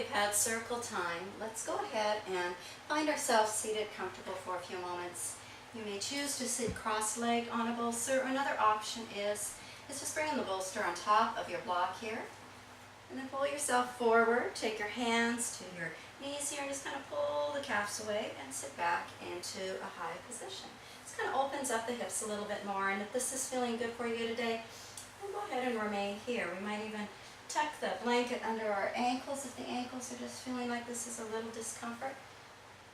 we've had circle time, let's go ahead and find ourselves seated comfortable for a few moments. You may choose to sit cross-legged on a bolster, or another option is just bringing the bolster on top of your block here. And then pull yourself forward, take your hands to your knees here and just kind of pull the calves away and sit back into a high position. This kind of opens up the hips a little bit more, and if this is feeling good for you today, then go ahead and remain here. We might even tuck the blanket under our ankles if the ankles are just feeling like this is a little discomfort.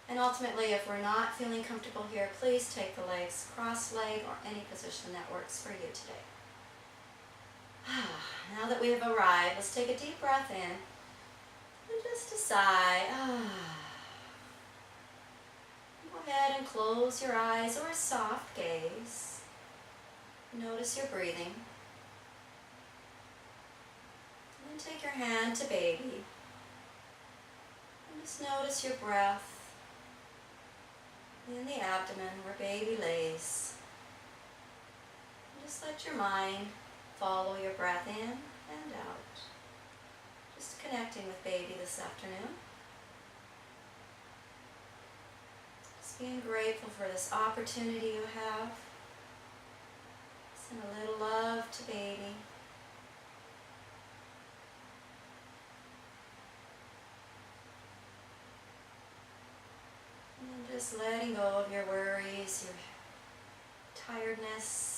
And ultimately, if we're not feeling comfortable here, please take the legs cross-legged or any position that works for you today. Now that we have arrived, let's take a deep breath in and just a sigh. Go ahead and close your eyes or a soft gaze. Notice your breathing. And then take your hand to baby. And just notice your breath in the abdomen where baby lays. And just let your mind follow your breath in and out. Just connecting with baby this afternoon. Just being grateful for this opportunity you have. Send a little love to baby. And just letting go of your worries, your tiredness,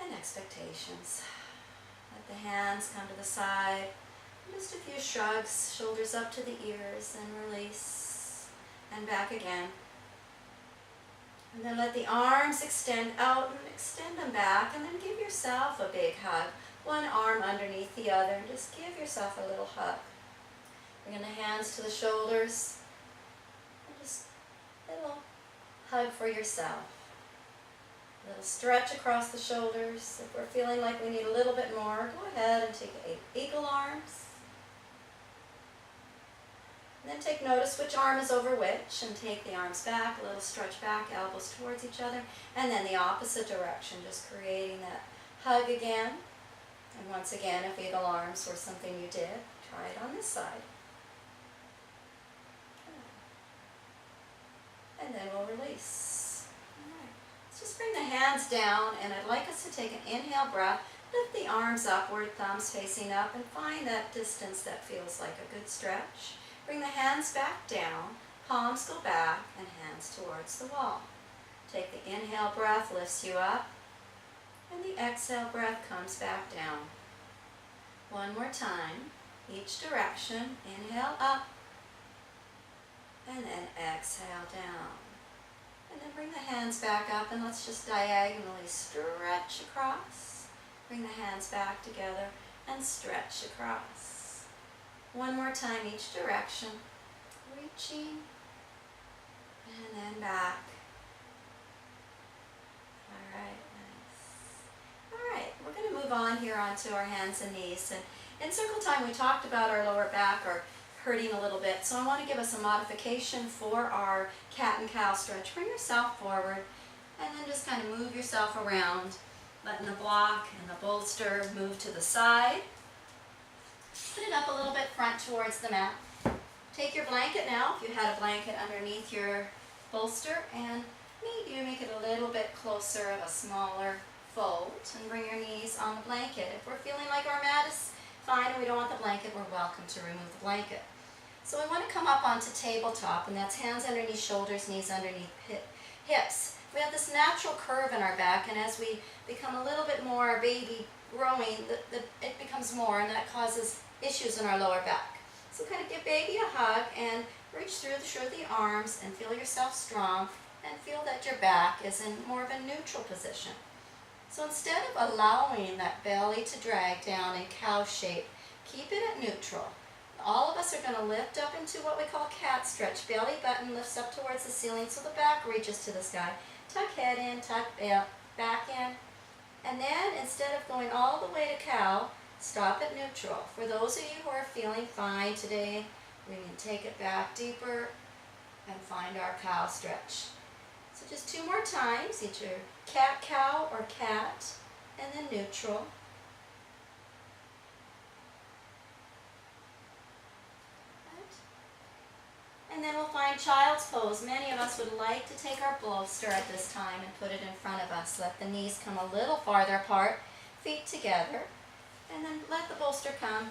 and expectations. Let the hands come to the side. Just a few shrugs, shoulders up to the ears, and release, and back again. And then let the arms extend out and extend them back, and then give yourself a big hug. One arm underneath the other, and just give yourself a little hug. Bring the hands to the shoulders, and just a little hug for yourself. A little stretch across the shoulders. If we're feeling like we need a little bit more, go ahead and take eagle arms. And then take notice which arm is over which, and take the arms back, a little stretch back, elbows towards each other, and then the opposite direction, just creating that hug again. And once again, if eagle arms were something you did, try it on this side. And then we'll release. Just bring the hands down, and I'd like us to take an inhale breath. Lift the arms upward, thumbs facing up, and find that distance that feels like a good stretch. Bring the hands back down, palms go back, and hands towards the wall. Take the inhale breath, lifts you up, and the exhale breath comes back down. One more time, each direction. Inhale up, and then exhale down. And then bring the hands back up, and let's just diagonally stretch across. Bring the hands back together and stretch across. One more time each direction. Reaching, and then back. Alright, nice. Alright, we're going to move on here onto our hands and knees. And in circle time we talked about our lower back or hurting a little bit, so I want to give us a modification for our cat and cow stretch. Bring yourself forward and then just kind of move yourself around, letting the block and the bolster move to the side. Put it up a little bit front towards the mat. Take your blanket now, if you had a blanket underneath your bolster, and maybe you make it a little bit closer of a smaller fold, and bring your knees on the blanket. If we're feeling like our mat is fine and we don't want the blanket, we're welcome to remove the blanket. So we want to come up onto tabletop, and that's hands underneath shoulders, knees underneath hips. We have this natural curve in our back, and as we become a little bit more baby growing, it becomes more, and that causes issues in our lower back. So kind of give baby a hug and reach through the arms and feel yourself strong, and feel that your back is in more of a neutral position. So instead of allowing that belly to drag down in cow shape, keep it at neutral. All of us are going to lift up into what we call cat stretch. Belly button lifts up towards the ceiling so the back reaches to the sky. Tuck head in, tuck back in. And then instead of going all the way to cow, stop at neutral. For those of you who are feeling fine today, we can take it back deeper and find our cow stretch. So just two more times, either cat, cow, or cat, and then neutral. find child's pose, many of us would like to take our bolster at this time and put it in front of us. Let the knees come a little farther apart, feet together, and then let the bolster come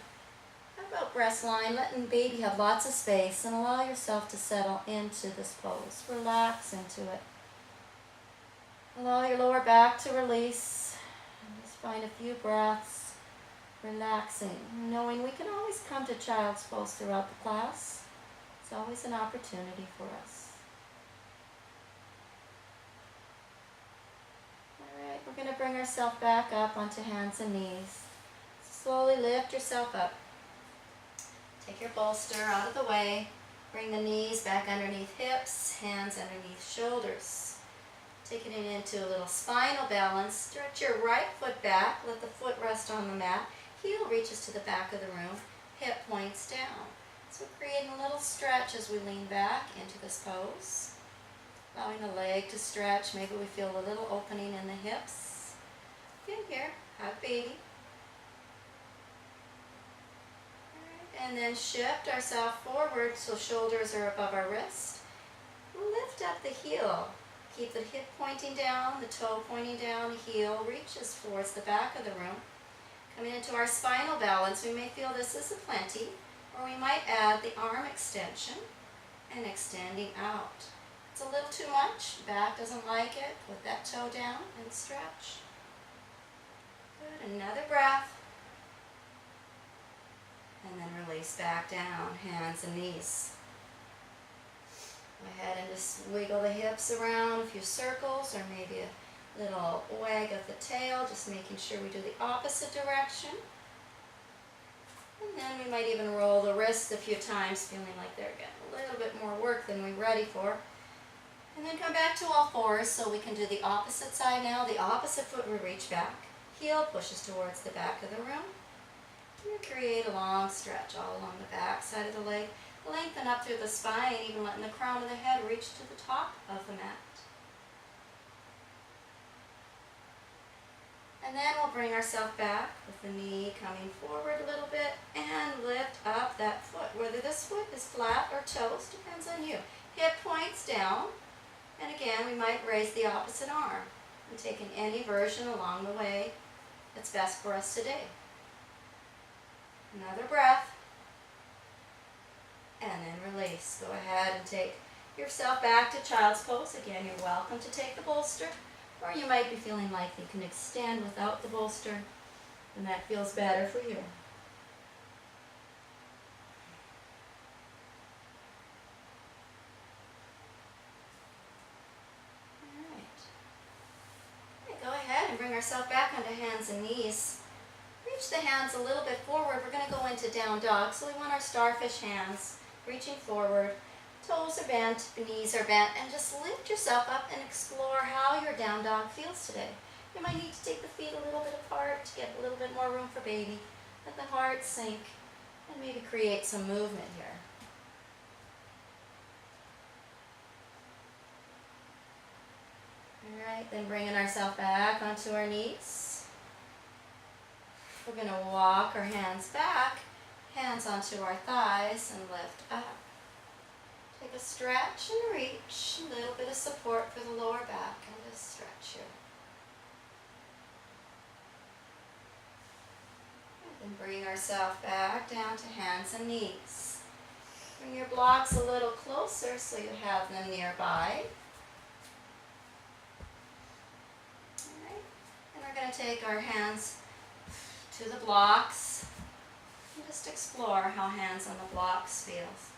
about breast line, letting baby have lots of space, and allow yourself to settle into this pose. Relax into it. Allow your lower back to release, and just find a few breaths, relaxing, knowing we can always come to child's pose throughout the class. It's always an opportunity for us. All right, we're going to bring ourselves back up onto hands and knees. Slowly lift yourself up. Take your bolster out of the way. Bring the knees back underneath hips, hands underneath shoulders. Taking it into a little spinal balance. Stretch your right foot back. Let the foot rest on the mat. Heel reaches to the back of the room. Hip points down. So we're creating a little stretch as we lean back into this pose. Allowing the leg to stretch. Maybe we feel a little opening in the hips. In here, hug baby. And then shift ourselves forward so shoulders are above our wrist. Lift up the heel. Keep the hip pointing down, the toe pointing down, the heel reaches towards the back of the room. Coming into our spinal balance, we may feel this is a plenty, or we might add the arm extension and extending out. It's a little too much, back doesn't like it, put that toe down and stretch. Good, another breath. And then release back down, hands and knees. Go ahead and just wiggle the hips around a few circles, or maybe a little wag of the tail, just making sure we do the opposite direction. And then we might even roll the wrists a few times, feeling like they're getting a little bit more work than we're ready for. And then come back to all fours so we can do the opposite side now. The opposite foot will reach back. Heel pushes towards the back of the room. You create a long stretch all along the back side of the leg. Lengthen up through the spine, even letting the crown of the head reach to the top of the mat. And then we'll bring ourselves back with the knee coming forward a little bit and lift up that foot. Whether this foot is flat or toes depends on you. Hip points down, and again we might raise the opposite arm. And taking any version along the way that's best for us today. Another breath, and then release. Go ahead and take yourself back to child's pose. Again, you're welcome to take the bolster, or you might be feeling like you can extend without the bolster, and that feels better for you. All right. Okay, go ahead and bring ourselves back onto hands and knees. Reach the hands a little bit forward. We're going to go into down dog. So we want our starfish hands reaching forward. Toes are bent, knees are bent, and just lift yourself up and explore how your down dog feels today. You might need to take the feet a little bit apart to get a little bit more room for baby. Let the heart sink and maybe create some movement here. All right, then bringing ourselves back onto our knees. We're going to walk our hands back, hands onto our thighs, and lift up. Take a stretch and reach, a little bit of support for the lower back, and just stretch here. And then bring ourselves back down to hands and knees. Bring your blocks a little closer so you have them nearby. All right. And we're going to take our hands to the blocks and just explore how hands on the blocks feels.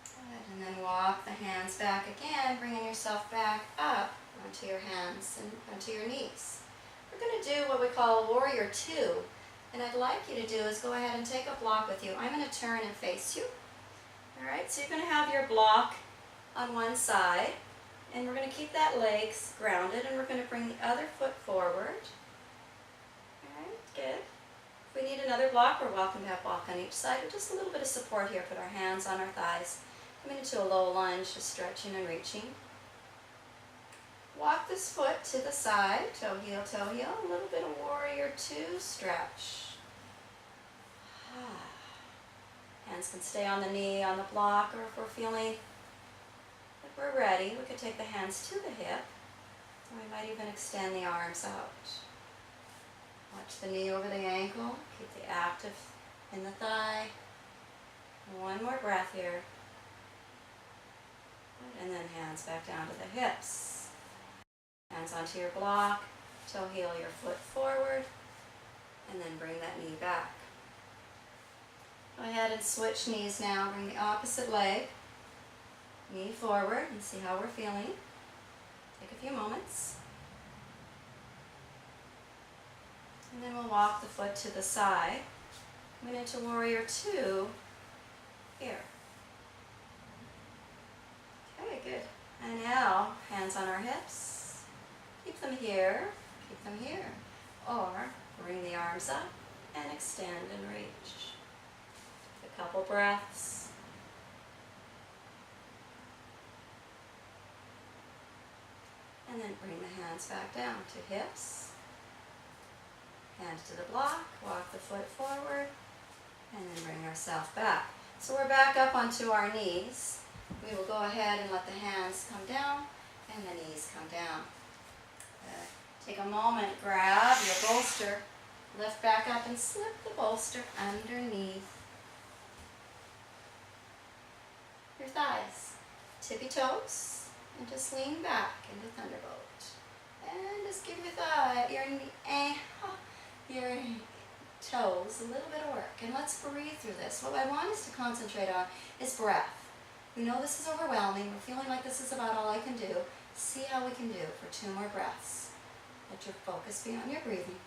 Good. And then walk the hands back again, bringing yourself back up onto your hands and onto your knees. We're going to do what we call warrior two, and I'd like you to do is go ahead and take a block with you. I'm going to turn and face you. All right, so you're going to have your block on one side. And we're going to keep that leg grounded, and we're going to bring the other foot forward. All right, good. If we need another block, we're welcome to have block on each side, but just a little bit of support here. Put our hands on our thighs. Coming into a low lunge, just stretching and reaching. Walk this foot to the side, toe heel, a little bit of warrior two stretch. Hands can stay on the knee, on the block, or if we're feeling like we're ready, we could take the hands to the hip. Or we might even extend the arms out. Watch the knee over the ankle. Keep the active in the thigh. One more breath here. And then hands back down to the hips. Hands onto your block. Toe heel your foot forward. And then bring that knee back. Go ahead and switch knees now. Bring the opposite leg. Knee forward and see how we're feeling. Take a few moments. And then we'll walk the foot to the side. Coming into Warrior Two here. Okay, good. And now, hands on our hips. Keep them here, keep them here. Or bring the arms up and extend and reach. A couple breaths. And then bring the hands back down to hips. Hands to the block, walk the foot forward, and then bring ourselves back. So we're back up onto our knees. We will go ahead and let the hands come down and the knees come down. Take a moment, grab your bolster, lift back up and slip the bolster underneath your thighs. Tippy toes, and just lean back into Thunderbolt. And just give your toes a little bit of work. And let's breathe through this. What I want us to concentrate on is breath. We know this is overwhelming. We're feeling like this is about all I can do. See how we can do for 2 more breaths. Let your focus be on your breathing.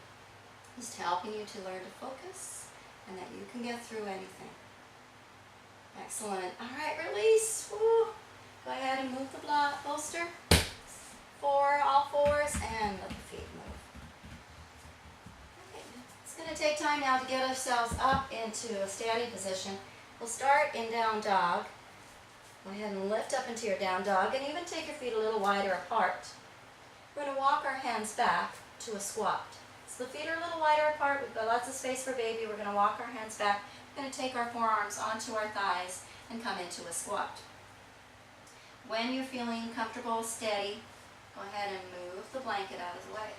Just helping you to learn to focus and that you can get through anything. Excellent. All right, release. Woo. Go ahead and move the bolster. All fours, and let the feet move. Okay. It's going to take time now to get ourselves up into a standing position. We'll start in down dog. Go ahead and lift up into your down dog and even take your feet a little wider apart. We're going to walk our hands back to a squat. So the feet are a little wider apart. We've got lots of space for baby. We're going to walk our hands back. We're going to take our forearms onto our thighs and come into a squat. When you're feeling comfortable, steady, go ahead and move the blanket out of the way.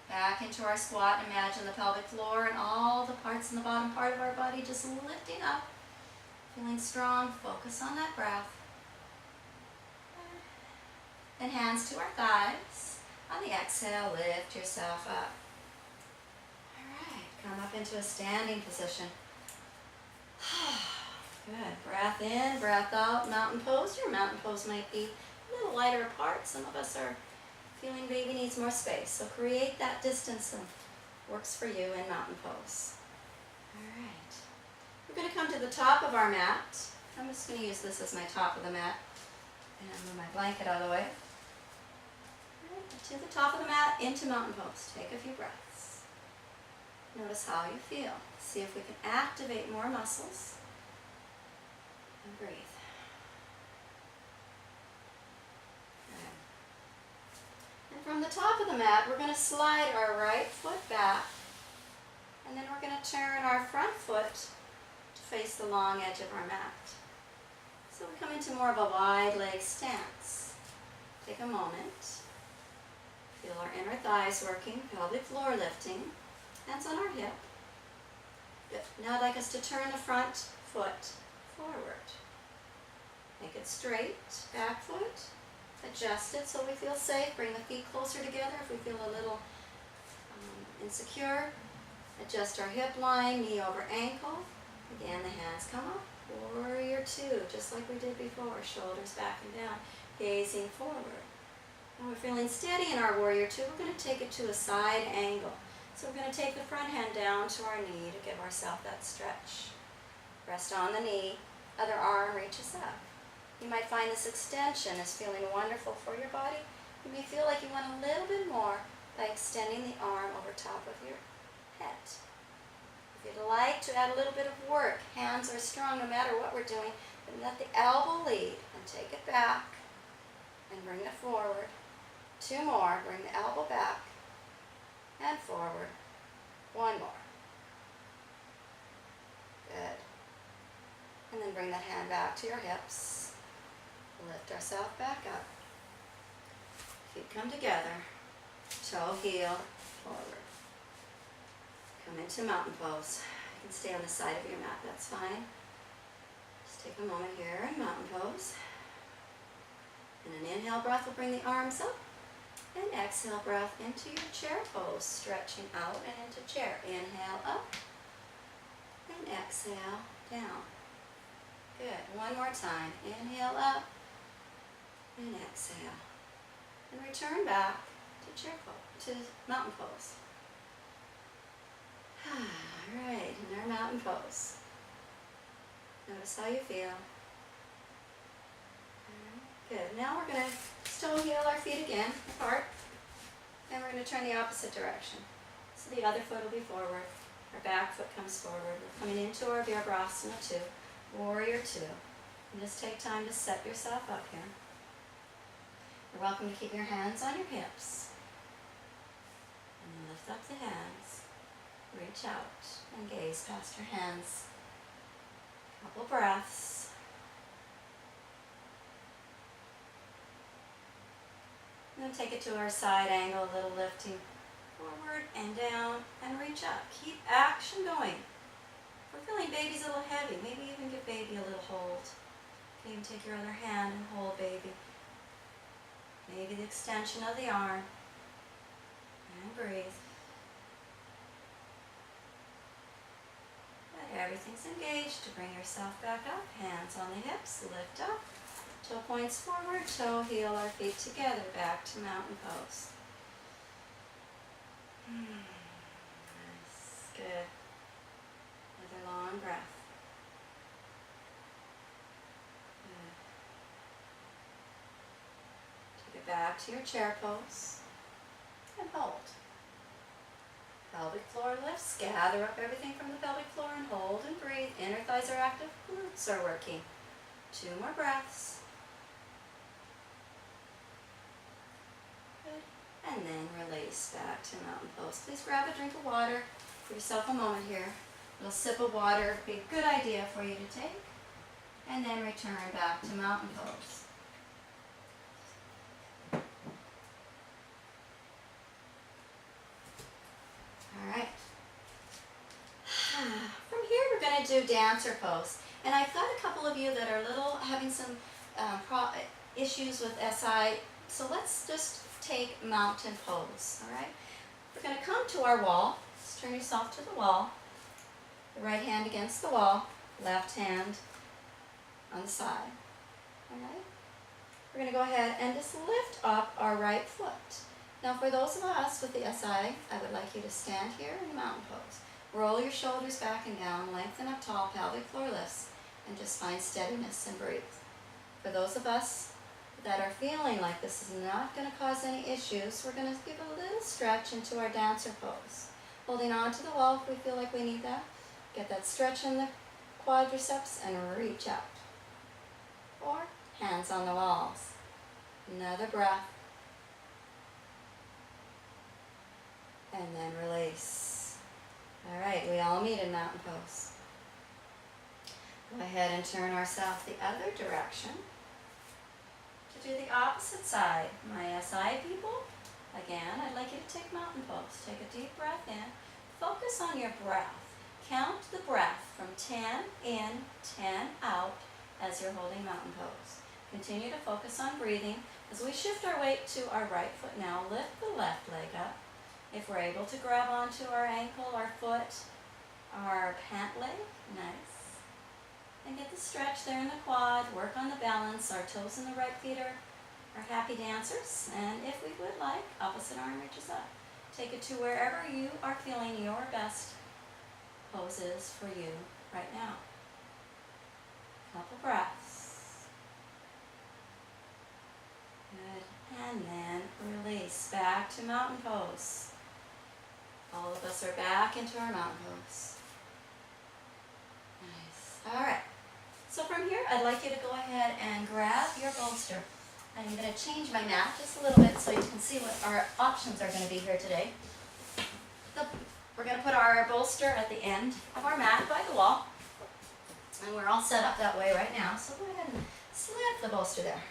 Back into our squat. Imagine the pelvic floor and all the parts in the bottom part of our body just lifting up. Feeling strong. Focus on that breath. And hands to our thighs. On the exhale, lift yourself up. All right. Come up into a standing position. Good. Breath in, breath out. Mountain pose. Your mountain pose might be a little wider apart. Some of us are feeling baby needs more space. So create that distance and works for you in mountain pose. All right. We're going to come to the top of our mat. I'm just going to use this as my top of the mat. And move my blanket out of the way. Right, to the top of the mat, into mountain pose. Take a few breaths. Notice how you feel. See if we can activate more muscles. And breathe. Good. And from the top of the mat, we're going to slide our right foot back. And then we're going to turn our front foot to face the long edge of our mat. So we come into more of a wide leg stance. Take a moment. Feel our inner thighs working, pelvic floor lifting, hands on our hip. Good. Now I'd like us to turn the front foot forward. Make it straight, back foot. Adjust it so we feel safe. Bring the feet closer together if we feel a little insecure. Adjust our hip line, knee over ankle. Again, the hands come up. Warrior Two, just like we did before. Shoulders back and down, gazing forward. When we're feeling steady in our Warrior Two, we're going to take it to a side angle. So we're going to take the front hand down to our knee to give ourselves that stretch. Rest on the knee, other arm reaches up. You might find this extension is feeling wonderful for your body. You may feel like you want a little bit more by extending the arm over top of your head. If you'd like to add a little bit of work, hands are strong no matter what we're doing, but let the elbow lead and take it back and bring it forward. 2 more, bring the elbow back and forward. 1 more. And bring that hand back to your hips. Lift ourselves back up. Feet come together. Toe, heel, forward. Come into mountain pose. You can stay on the side of your mat, that's fine. Just take a moment here in mountain pose. And an inhale breath will bring the arms up. And exhale breath into your chair pose, stretching out and into chair. Inhale up. And exhale down. Good. One more time. Inhale up. And exhale. And return back to chair pose, to mountain pose. Alright, in our mountain pose. Notice how you feel. Good. Now we're going to still heel our feet again, apart. And we're going to turn the opposite direction. So the other foot will be forward. Our back foot comes forward. We're coming into our Virabhasana 2, Warrior 2. And just take time to set yourself up here. You're welcome to keep your hands on your hips. And then lift up the hands. Reach out and gaze past your hands. Couple breaths. And then take it to our side angle, a little lifting forward and down and reach up. Keep action going. If we're feeling baby's a little heavy, maybe even give baby a little hold. You can even take your other hand and hold baby. Maybe the extension of the arm. And breathe. Good. Everything's engaged to bring yourself back up. Hands on the hips, lift up. Toe points forward, toe, heel, our feet together, back to mountain pose. Nice, good. Another long breath. Good. Take it back to your chair pose and hold. Pelvic floor lifts, gather up everything from the pelvic floor and hold and breathe. Inner thighs are active, glutes are working. 2 more breaths. And then release back to mountain pose. Please grab a drink of water. Give yourself a moment here. A little sip of water would be a good idea for you to take. And then return back to mountain pose. Alright. From here we're going to do dancer pose. And I've got a couple of you that are having some issues with SI. So let's just take mountain pose, all right? We're going to come to our wall. Just turn yourself to the wall. The right hand against the wall, left hand on the side, all right? We're going to go ahead and just lift up our right foot. Now for those of us with the SI, I would like you to stand here in the mountain pose. Roll your shoulders back and down, lengthen up tall, pelvic floor lifts, and just find steadiness and breathe. For those of us that are feeling like this is not going to cause any issues, we're going to give a little stretch into our dancer pose. Holding on to the wall if we feel like we need that. Get that stretch in the quadriceps and reach out. Or hands on the walls. Another breath. And then release. All right, we all meet in mountain pose. Go ahead and turn ourselves the other direction. To do the opposite side. My SI people, again, I'd like you to take mountain pose. Take a deep breath in. Focus on your breath. Count the breath from 10 in, 10 out as you're holding mountain pose. Continue to focus on breathing. As we shift our weight to our right foot now, lift the left leg up. If we're able to grab onto our ankle, our foot, our pant leg, nice. And get the stretch there in the quad, work on the balance. Our toes in the right feet are happy dancers. And if we would like, opposite arm reaches up. Take it to wherever you are feeling your best poses for you right now. Couple breaths. Good. And then release back to mountain pose. All of us are back into our mountain pose. Nice. All right. So from here, I'd like you to go ahead and grab your bolster. I'm going to change my mat just a little bit so you can see what our options are going to be here today. We're going to put our bolster at the end of our mat by the wall. And we're all set up that way right now, so go ahead and slip the bolster there.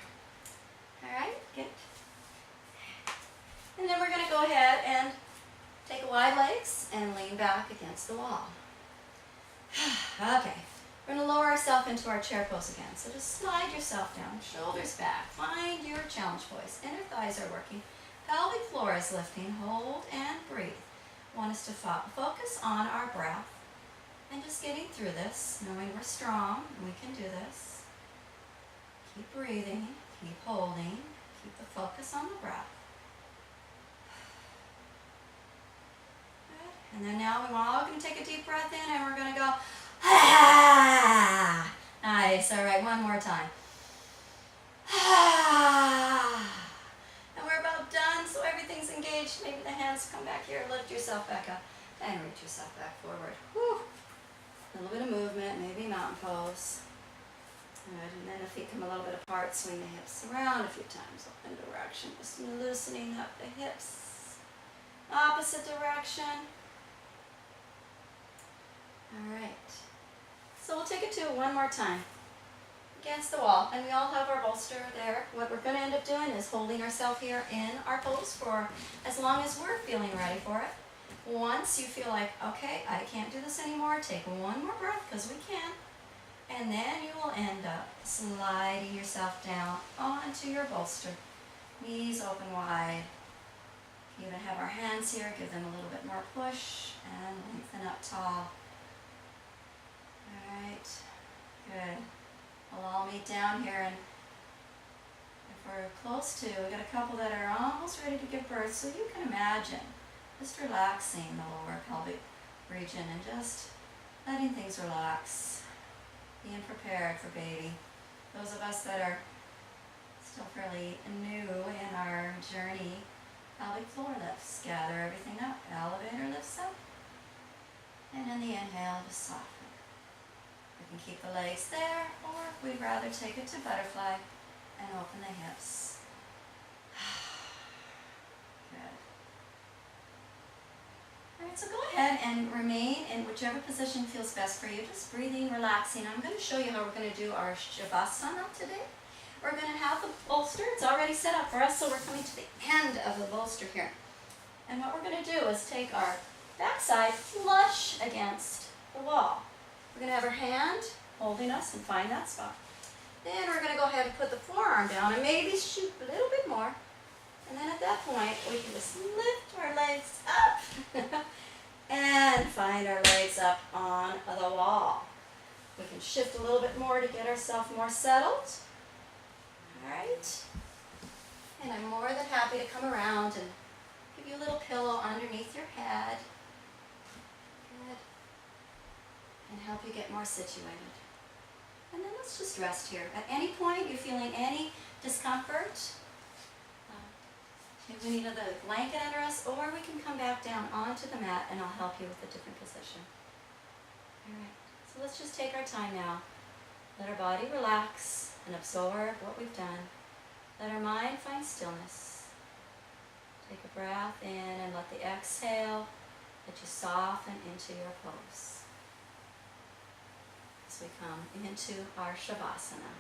All right, good. And then we're going to go ahead and take wide legs and lean back against the wall. Okay, we're going to lower ourselves into our chair pose again. So just slide yourself down, shoulders back, find your challenge voice. Inner thighs are working, pelvic floor is lifting, hold and breathe. Want us to focus on our breath and just getting through this, knowing we're strong, we can do this. Keep breathing, keep holding, keep the focus on the breath. And then now we're all going to take a deep breath in and we're going to go, ah! Nice. All right, one more time. Ah! And we're about done, so everything's engaged. Maybe the hands come back here, lift yourself back up, and reach yourself back forward. Whew. A little bit of movement, maybe mountain pose. Good. And then the feet come a little bit apart, swing the hips around a few times, open direction, just loosening up the hips. Opposite direction. All right, so we'll take it to one more time against the wall, and we all have our bolster there. What we're going to end up doing is holding ourselves here in our pose for as long as we're feeling ready for it. Once you feel like, okay, I can't do this anymore, take one more breath because we can, and then you will end up sliding yourself down onto your bolster, knees open wide. Even have our hands here, give them a little bit more push, and lengthen up tall. All right, good. We'll all meet down here, and if we're close to, we got a couple that are almost ready to give birth, so you can imagine just relaxing the lower pelvic region and just letting things relax, being prepared for baby. Those of us that are still fairly new in our journey, pelvic floor lifts, gather everything up, elevator lifts up, and in the inhale, just soften. We can keep the legs there, or if we'd rather take it to butterfly and open the hips. Good. All right, so go ahead and remain in whichever position feels best for you, just breathing, relaxing. I'm going to show you how we're going to do our Shavasana today. We're going to have the bolster. It's already set up for us, so we're coming to the end of the bolster here. And what we're going to do is take our backside flush against the wall. We're going to have our hand holding us and find that spot. Then we're going to go ahead and put the forearm down and maybe shoot a little bit more. And then at that point, we can just lift our legs up and find our legs up on the wall. We can shift a little bit more to get ourselves more settled. All right. And I'm more than happy to come around and give you a little pillow underneath your head. Good. And help you get more situated. And then let's just rest here. At any point you're feeling any discomfort, if we need a blanket under us, or we can come back down onto the mat and I'll help you with a different position. All right, so let's just take our time now. Let our body relax and absorb what we've done. Let our mind find stillness. Take a breath in and let the exhale let you soften into your pose as we come into our Shavasana.